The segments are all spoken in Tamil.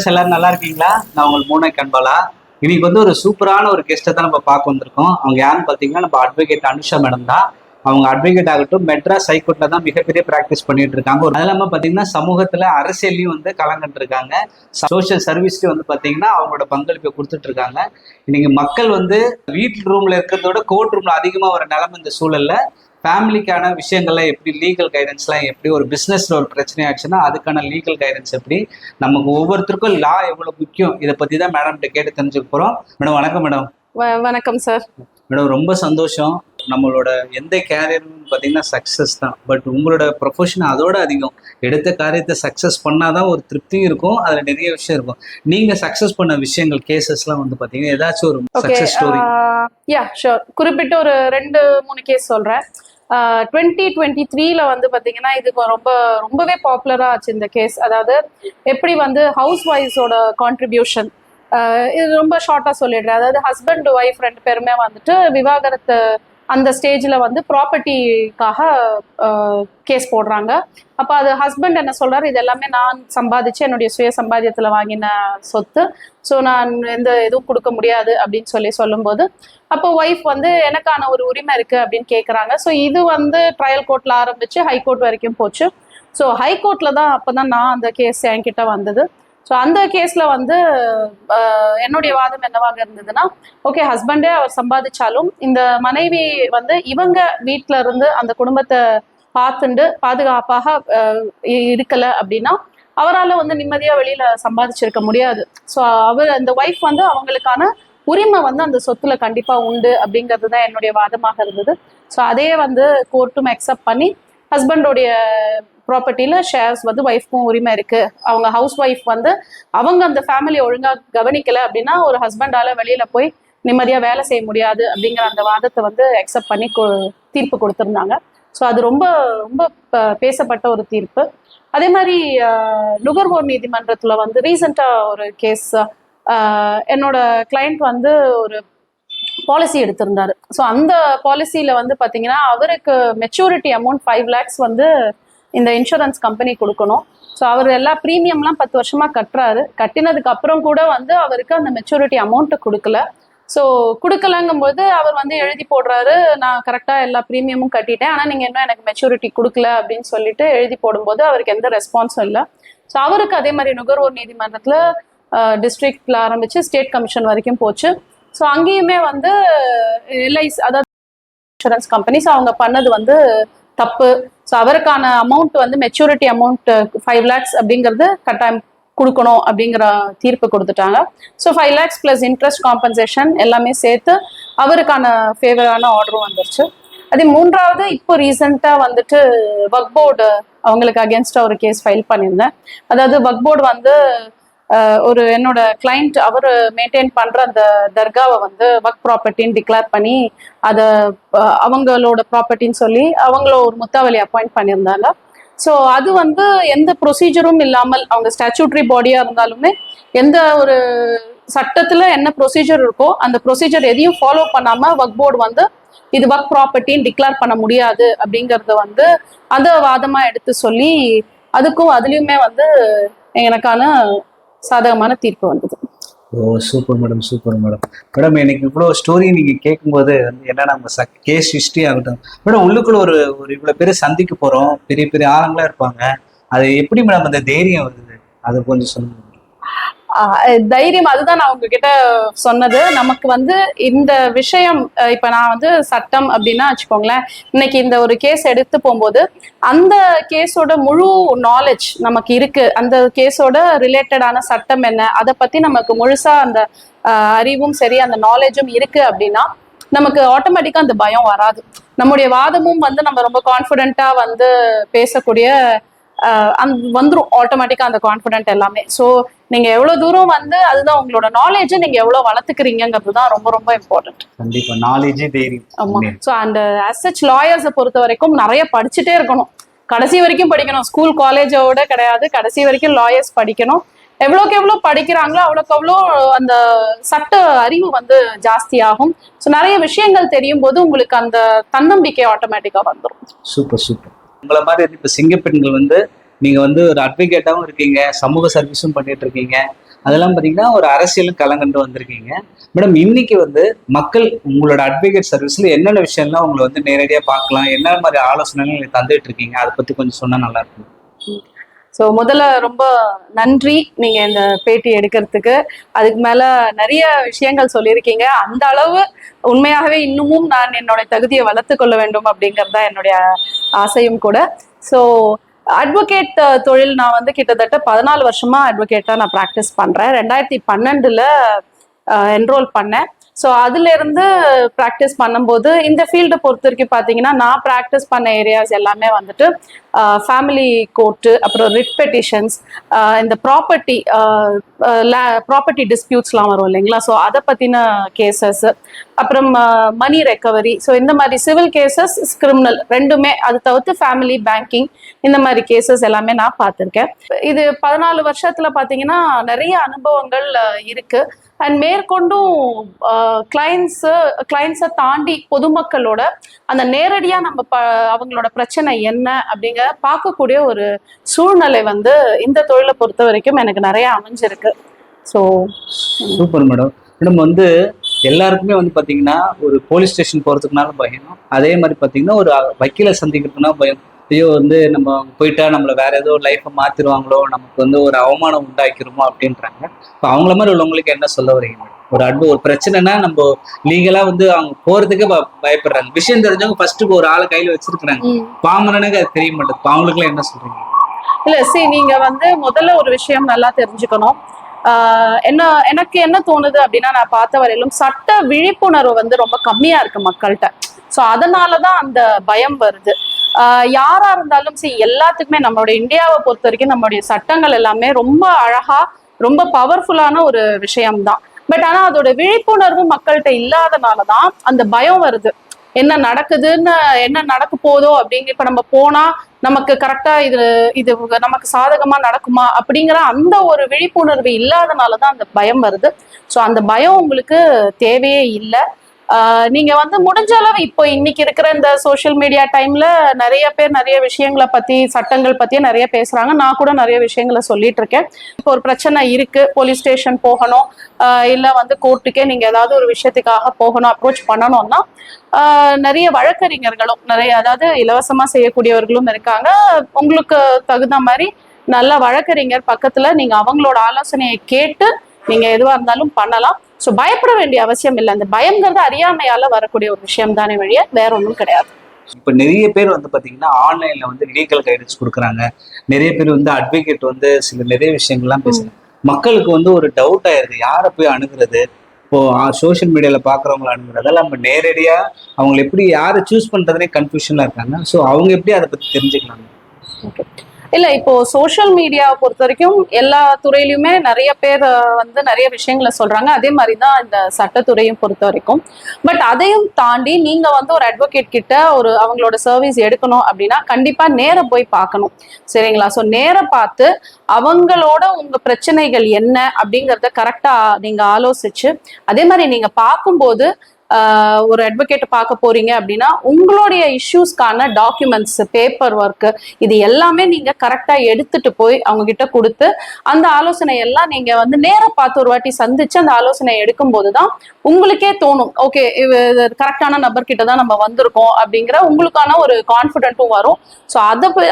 ஃப்ரெண்ட்ஸ் எல்லாரும் நல்லா இருக்கீங்களா? நான் உங்களுக்கு மூணு கண்பாலா. இன்னைக்கு வந்து ஒரு சூப்பரான ஒரு கெஸ்ட்டை தான் நம்ம பார்க்க வந்திருக்கோம். அவங்க யாருன்னு பார்த்தீங்கன்னா நம்ம அட்வொகேட் அனுஷா மேடம் தான். அவங்க அட்வொகேட் ஆகட்டும் மெட்ராஸ் ஹைகோர்ட்ல தான் மிகப்பெரிய ப்ராக்டிஸ் பண்ணிட்டு இருக்காங்க. அது இல்லாமல் பார்த்தீங்கன்னா சமூகத்துல அரசியலையும் வந்து கலந்துட்டு இருக்காங்க. சோஷியல் சர்வீஸ்லயும் வந்து பார்த்தீங்கன்னா அவங்களோட பங்களிப்பை கொடுத்துட்டு இருக்காங்க. இன்னைக்கு மக்கள் வந்து வீட்டு ரூம்ல இருக்கிறதோட கோர்ட் ரூம்ல அதிகமாக வர நிலைமை இந்த சூழல்ல ஃபேமிலிக்கான விஷயங்கள்லாம் எப்படி லீகல் கைடன்ஸ்லாம் எப்படி ஒரு பிஸ்னஸ்ல ஒரு பிரச்சனை ஆச்சுன்னா அதுக்கான லீகல் கைடன்ஸ் எப்படி நமக்கு ஒவ்வொருத்தருக்கும் லா எவ்வளவு முக்கியம் இதை பத்தி தான் மேடம் கிட்ட கேட்டு தெரிஞ்சுக்க போறோம். மேடம் வணக்கம். மேடம் வணக்கம் சார். மேடம் ரொம்ப சந்தோஷம். நம்மளோட எந்த கேரியர்னு பார்த்தீங்கன்னா சக்ஸஸ் தான். பட் உங்களோட ப்ரொஃபஷன் அதோட அதிகம். எடுத்த காரியத்தை சக்ஸஸ் பண்ணாதான் ஒரு திருப்தியும் இருக்கும், அதில் நிறைய விஷயம் இருக்கும். நீங்க சக்ஸஸ் பண்ண விஷயங்கள் கேசஸ்லாம் வந்து பார்த்தீங்கன்னா ஏதாச்சும் ஒரு சக்ஸஸ் ஸ்டோரி? Yeah sure. குறிப்பிட்டு ஒரு 2-3 கேஸ் சொல்றேன். 2023 வந்து பார்த்தீங்கன்னா இதுக்கு ரொம்பவே பாப்புலராக ஆச்சு இந்த கேஸ். அதாவது எப்படி வந்து ஹவுஸ் ஒய்ஃப்ஸோட கான்ட்ரிபியூஷன், இது ரொம்ப ஷார்ட்டாக சொல்லிடுறேன். அதாவது ஹஸ்பண்ட் ஒய்ஃப் 2 பேருமே வந்துட்டு விவாகரத்து அந்த ஸ்டேஜில் வந்து ப்ராப்பர்ட்டிக்காக கேஸ் போடுறாங்க. அப்போ அது ஹஸ்பண்ட் என்ன சொல்கிறார், இது எல்லாமே நான் சம்பாதிச்சு என்னுடைய சுய சம்பாத்தியத்தில் வாங்கின சொத்து, ஸோ நான் எந்த எதுவும் கொடுக்க முடியாது அப்படின்னு சொல்லும்போது அப்போ ஒய்ஃப் வந்து எனக்கான ஒரு உரிமை இருக்குது அப்படின்னு கேட்குறாங்க. ஸோ இது வந்து ட்ரையல் கோர்ட்டில் ஆரம்பித்து ஹைகோர்ட் வரைக்கும் போச்சு. ஸோ ஹைகோர்ட்டில் தான் அப்போ தான் நான் அந்த கேஸ் என்கிட்ட வந்தது. ஸோ அந்த கேஸில் வந்து என்னுடைய வாதம் என்னவாக இருந்ததுன்னா, ஓகே ஹஸ்பண்டே அவர் சம்பாதிச்சாலும் இந்த மனைவி வந்து இவங்க வீட்டில இருந்து அந்த குடும்பத்தை பார்த்துண்டு பாதுகாப்பாக இருக்கலை அப்படின்னா அவரால் வந்து நிம்மதியாக வெளியில் சம்பாதிச்சிருக்க முடியாது. ஸோ அந்த ஒய்ஃப் வந்து அவங்களுக்கான உரிமை வந்து அந்த சொத்துல கண்டிப்பாக உண்டு அப்படிங்கிறது தான் என்னுடைய வாதமாக இருந்தது. ஸோ அதே வந்து கோர்ட்டும் அக்செப்ட் பண்ணி ஹஸ்பண்டோடைய ப்ராப்பர்ட்டியில் ஷேர்ஸ் வந்து ஒய்ஃப்க்கும் உரிமை இருக்குது. அவங்க ஹவுஸ் ஒய்ஃப் வந்து அவங்க அந்த ஃபேமிலியை ஒழுங்காக கவனிக்கலை அப்படின்னா ஒரு ஹஸ்பண்டால் வெளியில் போய் நிம்மதியாக வேலை செய்ய முடியாது அப்படிங்கிற அந்த வாதத்தை வந்து அக்செப்ட் பண்ணி தீர்ப்பு கொடுத்துருந்தாங்க. ஸோ அது ரொம்ப ரொம்ப பேசப்பட்ட ஒரு தீர்ப்பு. அதே மாதிரி நுகர்வோர் நீதிமன்றத்தில் வந்து ரீசெண்டாக ஒரு கேஸ், என்னோட கிளைண்ட் வந்து ஒரு பாலிசி எடுத்திருந்தாரு. ஸோ அந்த பாலிசியில் வந்து பார்த்தீங்கன்னா அவருக்கு மெச்சூரிட்டி அமௌண்ட் 5 lakhs வந்து இந்த இன்சூரன்ஸ் கம்பெனி கொடுக்கணும். ஸோ அவர் எல்லா ப்ரீமியம்லாம் 10 வருஷமாக கட்டுறாரு. கட்டினதுக்கு அப்புறம் கூட வந்து அவருக்கு அந்த மெச்சூரிட்டி அமௌண்ட்டை கொடுக்கல. ஸோ கொடுக்கலங்கும்போது அவர் வந்து எழுதி போடுறாரு, நான் கரெக்டாக எல்லா ப்ரீமியமும் கட்டிட்டேன், ஆனால் நீங்கள் இன்னும் எனக்கு மெச்சூரிட்டி கொடுக்கல அப்படின்னு சொல்லிட்டு எழுதி போடும்போது அவருக்கு எந்த ரெஸ்பான்ஸும் இல்லை. ஸோ அவருக்கு அதே மாதிரி நுகர்வோர் நீதிமன்றத்தில் டிஸ்ட்ரிக்டில் ஆரம்பித்து ஸ்டேட் கமிஷன் வரைக்கும் போச்சு. ஸோ அங்கேயுமே வந்து எல்ஐசி அதாவது இன்சூரன்ஸ் கம்பெனிஸ் அவங்க பண்ணது வந்து தப்பு. ஸோ அவருக்கான அமௌண்ட் வந்து மெச்சூரிட்டி அமௌண்ட் 5 lakhs அப்படிங்கிறது கட்டாயம் கொடுக்கணும் அப்படிங்கிற தீர்ப்பு கொடுத்துட்டாங்க. So 5 lakhs plus interest compensation எல்லாமே சேர்த்து அவருக்கான ஃபேவரான ஆர்டரும் வந்துருச்சு. அதே மூன்றாவது இப்போ ரீசெண்டாக வந்துட்டு வக்ஃப் போர்டு அவங்களுக்கு அகேன்ஸ்டாக ஒரு கேஸ் ஃபைல் பண்ணியிருந்தேன். அதாவது வக்ஃப் போர்டு வந்து ஒரு என்னோட கிளைண்ட் அவர் மெயின்டைன் பண்ணுற அந்த தர்காவை வந்து வக்ஃப் ப்ராப்பர்ட்டின்னு டிக்ளேர் பண்ணி அதை அவங்களோட ப்ராப்பர்ட்டின்னு சொல்லி அவங்கள ஒரு முத்தாவலி அப்பாயிண்ட் பண்ணியிருந்தாங்க. ஸோ அது வந்து எந்த ப்ரொசீஜரும் இல்லாமல், அவங்க ஸ்டாச்சுட்ரி பாடியாக இருந்தாலுமே எந்த ஒரு சட்டத்தில் என்ன ப்ரொசீஜர் இருக்கோ அந்த ப்ரொசீஜர் எதையும் ஃபாலோ பண்ணாமல் வக்ஃப் போர்டு வந்து இது வக்ஃப் ப்ராப்பர்ட்டின்னு டிக்ளேர் பண்ண முடியாது அப்படிங்கிறத வந்து அதை வாதமாக எடுத்து சொல்லி அதுலேயுமே வந்து எனக்கான சாதகமான தீர்ப்பு வந்தது. ஓ super madam, super madam. Madam எனக்கு இவ்வளோ ஸ்டோரி நீங்கள் கேட்கும்போது வந்து என்ன நம்ம கேஸ் ஹிஸ்ட்ரி ஆகட்டும் மேடம், உள்ளுக்குள்ள ஒரு இவ்வளோ பேரை சந்திக்க போகிறோம், பெரிய பெரிய ஆளுங்களாக இருப்பாங்க, அது எப்படி மேடம் அந்த தைரியம் வருது, அதை கொஞ்சம் சொல்லுங்க. தைரியம் அதுதான் நான் உங்ககிட்ட சொன்னது. நமக்கு வந்து இந்த விஷயம் இப்ப நான் வந்து சட்டம் அப்படின்னா வச்சுக்கோங்களேன், இன்னைக்கு இந்த ஒரு கேஸ் எடுத்து போகும்போது அந்த கேஸோட முழு நாலேஜ் நமக்கு இருக்கு, அந்த கேஸோட ரிலேட்டடான சட்டம் என்ன அதை பத்தி நமக்கு முழுசா அந்த அறிவும் சரி அந்த நாலேஜும் இருக்கு அப்படின்னா நமக்கு ஆட்டோமேட்டிக்கா அந்த பயம் வராது. நம்முடைய வாதமும் வந்து நம்ம ரொம்ப கான்ஃபிடென்ட்டா வந்து பேசக்கூடிய வந்துடும் ஆட்டோமேட்டிக்கா அந்த கான்ஃபிடென்ட் எல்லாமே. ஸோ நீங்க எவ்வளவு தூரம் வந்து அதுதான் உங்களோட நாலேஜை நீங்க எவ்வளவு வளர்த்துக்கிறீங்கிறது தான் ரொம்ப ரொம்ப இம்பார்ட்டன்ட். கண்டிப்பா நாலேஜே தைரியம். ஆமா. ஸோ அந்த அஸ் சச் லாயர்ஸை பொறுத்த வரைக்கும் நிறைய படிச்சுட்டே இருக்கணும், கடைசி வரைக்கும் படிக்கணும். ஸ்கூல் காலேஜோட கிடையாது, கடைசி வரைக்கும் லாயர்ஸ் படிக்கணும். எவ்வளோக்கு எவ்வளோ படிக்கிறாங்களோ அவ்வளோக்கு அவ்வளோ அந்த சட்ட அறிவு வந்து ஜாஸ்தி ஆகும். ஸோ நிறைய விஷயங்கள் தெரியும் போது உங்களுக்கு அந்த தன்னம்பிக்கை ஆட்டோமேட்டிக்கா வந்துடும். Super super. உங்களை மாதிரி இப்போ சிங்க பெண்கள் வந்து நீங்க வந்து ஒரு அட்வொகேட்டாகவும் இருக்கீங்க, சமூக சர்வீஸும் பண்ணிட்டு இருக்கீங்க, அதெல்லாம் பார்த்தீங்கன்னா ஒரு அரசியலும் கலங்கண்டு வந்திருக்கீங்க. மேடம், இன்னைக்கு வந்து மக்கள் உங்களோட அட்வொகேட் சர்வீஸ்ல என்னென்ன விஷயம்லாம் உங்களை வந்து நேரடியாக பார்க்கலாம், என்ன மாதிரி ஆலோசனைகள் நீங்க தந்துட்டு இருக்கீங்க, அதை பத்தி கொஞ்சம் சொன்னா நல்லா இருக்கும். ஸோ முதல்ல ரொம்ப நன்றி நீங்க இந்த பேட்டி எடுக்கிறதுக்கு. அதுக்கு மேல நிறைய விஷயங்கள் சொல்லியிருக்கீங்க. அந்த அளவு உண்மையாகவே இன்னமும் நான் என்னோட தகுதியை வளர்த்து கொள்ள வேண்டும் அப்படிங்கிறது தான் என்னுடைய ஆசையும் கூட. ஸோ அட்வொகேட் தொழில் நான் வந்து கிட்டத்தட்ட 14 வருஷமா அட்வொகேட்டா நான் ப்ராக்டிஸ் பண்றேன். 2012 என்ரோல் பண்ணேன். ஸோ அதுல இருந்து ப்ராக்டிஸ் பண்ணும்போது இந்த ஃபீல்டை பொறுத்த வரைக்கும் பார்த்தீங்கன்னா நான் ப்ராக்டிஸ் பண்ண ஏரியாஸ் எல்லாமே வந்துட்டு ஃபேமிலி கோர்ட்டு, அப்புறம் ரிட் பெட்டிஷன்ஸ், இந்த ப்ராப்பர்ட்டி டிஸ்பியூட்ஸ்லாம் வரும் இல்லைங்களா, ஸோ அதை பற்றின கேசஸ், அப்புறம் மணி ரெக்கவரி, ஸோ இந்த மாதிரி சிவில் கேசஸ், கிரிமினல் ரெண்டுமே, அது தவிர்த்து ஃபேமிலி பேங்கிங், இந்த மாதிரி கேசஸ் எல்லாமே நான் பார்த்துருக்கேன். இது 14 வருஷத்துல பார்த்தீங்கன்னா நிறைய அனுபவங்கள் இருக்கு. அண்ட் மேற்கொண்டும் கிளைண்ட்ஸை தாண்டி பொதுமக்களோட அந்த நேரடியாக நம்ம அவங்களோட பிரச்சனை என்ன அப்படிங்கிற பார்க்கக்கூடிய ஒரு சூழ்நிலை வந்து இந்த தொழிலை பொறுத்த வரைக்கும் எனக்கு நிறைய அமைஞ்சிருக்கு. So super madam. மேடம் வந்து எல்லாருக்குமே வந்து பார்த்தீங்கன்னா ஒரு போலீஸ் ஸ்டேஷன் போகிறதுக்குனாலும் பயம், அதே மாதிரி பார்த்தீங்கன்னா ஒரு வக்கீலை சந்திக்கிறதுக்குனா பயம். ஐயோ வந்து நம்ம போயிட்டா நம்மளை வேற ஏதோ லைஃப்பை மாற்றிடுவாங்களோ, நமக்கு வந்து ஒரு அவமானம் உண்டாக்கிருமோ அப்படின்றாங்க. இப்போ அவங்கள மாதிரி உள்ளவங்களுக்கு என்ன சொல்ல வரீங்க? ஒரு பிரச்சனைனா நம்ம லீகலா வந்து அவங்க போறதுக்கே பயப்படுறாங்க. விஷயம் தெரிஞ்சவங்க ஃபர்ஸ்ட் ஒரு ஆளை கையில வச்சிருக்காங்க, பாமரனுக்கு அது தெரிய மாட்டேது. அவங்களுக்கு எல்லாம் என்ன சொல்றீங்க? இல்ல நீங்க வந்து முதல்ல ஒரு விஷயம் நல்லா தெரிஞ்சுக்கணும். எனக்கு என்ன தோணுது அப்படின்னா, நான் பார்த்த வரையிலும் சட்ட விழிப்புணர்வு வந்து ரொம்ப கம்மியா இருக்கு மக்கள்கிட்ட. ஸோ அதனாலதான் அந்த பயம் வருது. யாரா இருந்தாலும் சரி, எல்லாத்துக்குமே நம்மளுடைய இந்தியாவை பொறுத்த வரைக்கும் நம்மளுடைய சட்டங்கள் எல்லாமே ரொம்ப அழகா, ரொம்ப பவர்ஃபுல்லான ஒரு விஷயம்தான். பட் ஆனா அதோட விழிப்புணர்வு மக்கள்கிட்ட இல்லாதனாலதான் அந்த பயம் வருது. என்ன நடக்குதுன்னு, என்ன நடக்க போதோ அப்படிங்க. இப்ப நம்ம போனா நமக்கு கரெக்டா இது நமக்கு சாதகமா நடக்குமா அப்படிங்கிற அந்த ஒரு விழிப்புணர்வு இல்லாதனாலதான் அந்த பயம் வருது. ஸோ அந்த பயம் உங்களுக்கு தேவையே இல்லை. நீங்க வந்து முடிஞ்ச அளவு இப்போ இன்னைக்கு இருக்கிற இந்த சோசியல் மீடியா டைம்ல நிறைய பேர் நிறைய விஷயங்களை பத்தி, சட்டங்கள் பத்தியே நிறைய பேசுறாங்க. நான் கூட நிறைய விஷயங்களை சொல்லிட்டு இருக்கேன். இப்போ ஒரு பிரச்சனை இருக்கு, போலீஸ் ஸ்டேஷன் போகணும், இல்ல வந்து கோர்ட்டுக்கே நீங்க ஏதாவது ஒரு விஷயத்துக்காக போகணும், அப்ரோச் பண்ணணும்னா நிறைய வழக்கறிஞர்களும் நிறைய, அதாவது இலவசமா செய்யக்கூடியவர்களும் இருக்காங்க. உங்களுக்கு தகுந்த மாதிரி நல்ல வழக்கறிஞர் பக்கத்துல நீங்க அவங்களோட ஆலோசனையை கேட்டு நீங்க எதுவா இருந்தாலும் பண்ணலாம். ஸோ பயப்பட வேண்டிய அவசியம் இல்லை. அந்த பயங்கிறது அறியாமையால வரக்கூடிய ஒரு விஷயம் தானே வழிய, வேற ஒன்றும் கிடையாது. இப்போ நிறைய பேர் வந்து பார்த்தீங்கன்னா ஆன்லைன்ல வந்து லீகல் கைடன்ஸ் கொடுக்குறாங்க. நிறைய பேர் வந்து அட்வொகேட் வந்து நிறைய விஷயங்கள்லாம் பேசுறாங்க. மக்களுக்கு வந்து ஒரு டவுட் ஆயிருது, யாரை போய் அணுகிறது. இப்போ சோசியல் மீடியால பாக்குறவங்களை அணுகிறதால நம்ம நேரடியா அவங்களை எப்படி யாரை சூஸ் பண்றதுனே கன்ஃபியூஷன்ல இருக்காங்க. ஸோ அவங்க எப்படி அதை பத்தி தெரிஞ்சுக்கலாம்? இல்ல இப்போ சோசியல் மீடியாவை பொறுத்த வரைக்கும் எல்லா துறையிலுமே நிறைய பேர் வந்து நிறைய விஷயங்களை சொல்றாங்க. அதே மாதிரிதான் இந்த சட்டத்துறையும் பொறுத்த வரைக்கும். பட் அதையும் தாண்டி நீங்க வந்து ஒரு அட்வொகேட் கிட்ட அவங்களோட சர்வீஸ் எடுக்கணும் அப்படின்னா கண்டிப்பா நேர போய் பார்க்கணும், சரிங்களா? ஸோ நேர பார்த்து அவங்களோட உங்க பிரச்சனைகள் என்ன அப்படிங்கிறத கரெக்டா நீங்க ஆலோசிச்சு, அதே மாதிரி நீங்க பார்க்கும்போது ஒரு அட்வொகேட் பார்க்க போறீங்க அப்படின்னா உங்களுடைய இஷ்யூஸ்க்கான டாக்குமெண்ட்ஸ், பேப்பர் ஒர்க், இது எல்லாமே நீங்க கரெக்டா எடுத்துட்டு போய் அவங்க கிட்ட கொடுத்து அந்த ஆலோசனை எல்லாம் நீங்க வந்து நேர பார்த்து ஒரு வாட்டி சந்திச்சு அந்த ஆலோசனை எடுக்கும் போதுதான் உங்களுக்கே தோணும், ஓகே கரெக்டான நபர் கிட்ட தான் நம்ம வந்திருக்கோம் அப்படிங்கிற உங்களுக்கான ஒரு கான்ஃபிடென்ட்டும் வரும். ஸோ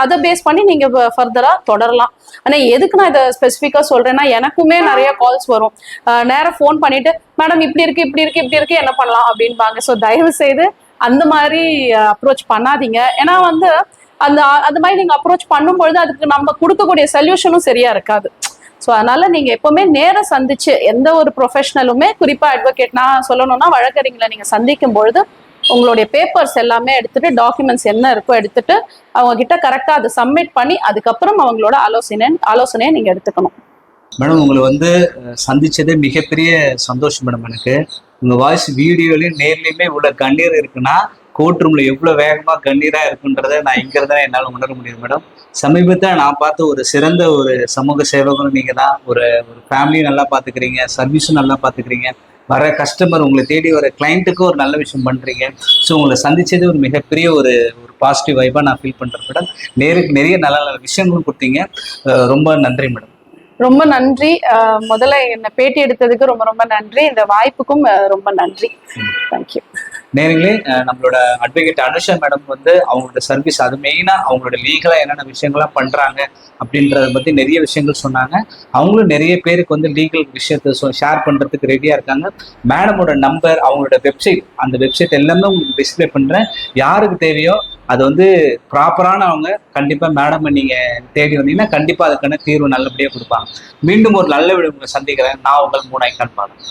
அதை பேஸ் பண்ணி நீங்க ஃபர்தரா தொடரலாம். ஆனா எதுக்கு நான் இதை ஸ்பெசிஃபிக்கா சொல்றேன்னா, எனக்குமே நிறைய கால்ஸ் வரும். நேரம் ஃபோன் பண்ணிட்டு, மேடம் இப்படி இருக்கு என்ன பண்ணலாம் அப்படின்பாங்க. ஸோ தயவு செய்து அந்த மாதிரி அப்ரோச் பண்ணாதீங்க. ஏன்னா வந்து அந்த மாதிரி நீங்க அப்ரோச் பண்ணும்பொழுது அதுக்கு நம்ம கொடுக்கக்கூடிய சொல்யூஷனும் சரியா இருக்காது. ஸோ அதனால நீங்க எப்பவுமே நேரம் சந்திச்சு, எந்த ஒரு ப்ரொஃபஷனலுமே, குறிப்பா அட்வொகேட் நான் சொல்லணும்னா வழக்கறிஞர்களை நீங்க சந்திக்கும் பொழுது உங்களுடைய பேப்பர்ஸ் எல்லாமே எடுத்துட்டு, டாக்குமெண்ட்ஸ் என்ன இருக்கோ எடுத்துட்டு அவங்க கிட்ட கரெக்டா அதை சப்மிட் பண்ணி அதுக்கப்புறம் அவங்களோட ஆலோசனையை நீங்க எடுத்துக்கணும். மேடம், உங்களை வந்து சந்திச்சதே மிகப்பெரிய சந்தோஷம் மேடம். எனக்கு உங்க வாய்ஸ் வீடியோலையும் நேர்லையுமே இவ்வளவு கண்ணீர் இருக்குன்னா கோர்ட் ரூம்ல எவ்வளவு வேகமா கண்ணீரா இருக்குன்றத நான் இங்க இருந்தா என்னால உணர முடியும் மேடம். சமீபத்தில் நான் பார்த்த ஒரு சிறந்த ஒரு சமூக சேவகரும் நீங்க தான். ஒரு ஃபேமிலியும் நல்லா பாத்துக்கிறீங்க, சர்வீஸும் நல்லா பாத்துக்கிறீங்க, வர கஸ்டமர் உங்களை தேடி வர கிளைண்ட்டுக்கும் ஒரு நல்ல விஷயம் பண்றீங்க. ஸோ உங்களை சந்திச்சது ஒரு மிகப்பெரிய ஒரு பாசிட்டிவ் வைபா நான் ஃபீல் பண்றேன் மேடம். நேருக்கு நிறைய நல்ல நல்ல விஷயங்களும் கொடுத்தீங்க. ரொம்ப நன்றி மேடம். ரொம்ப நன்றி. முதல்ல என்னை பேட்டி எடுத்ததுக்கு ரொம்ப ரொம்ப நன்றி. இந்த வாய்ப்புக்கும் ரொம்ப நன்றி. தேங்க்யூ. நேர்களே, நம்மளோட அட்வொகேட் அனுஷா மேடம் வந்து அவங்களோட சர்வீஸ், அது மெயினாக அவங்களோட லீகலாக என்னென்ன விஷயங்கள்லாம் பண்ணுறாங்க அப்படின்றத பற்றி நிறைய விஷயங்கள் சொன்னாங்க. அவங்களும் நிறைய பேருக்கு வந்து லீகல் விஷயத்த ஷேர் பண்ணுறதுக்கு ரெடியாக இருக்காங்க. மேடமோட நம்பர், அவங்களோட வெப்சைட், அந்த வெப்சைட் எல்லாமே உங்களுக்கு டிஸ்பிளே பண்ணுறேன். யாருக்கு தேவையோ அது வந்து ப்ராப்பரான அவங்க கண்டிப்பாக மேடம் நீங்கள் தேடி வந்தீங்கன்னா கண்டிப்பாக அதுக்கான தீர்வு நல்லபடியாக கொடுப்பாங்க. மீண்டும் ஒரு நல்ல வீடு உங்களை சந்திக்கிறேன். நான் உங்கள் மூனாய்க்கான் பாருங்க.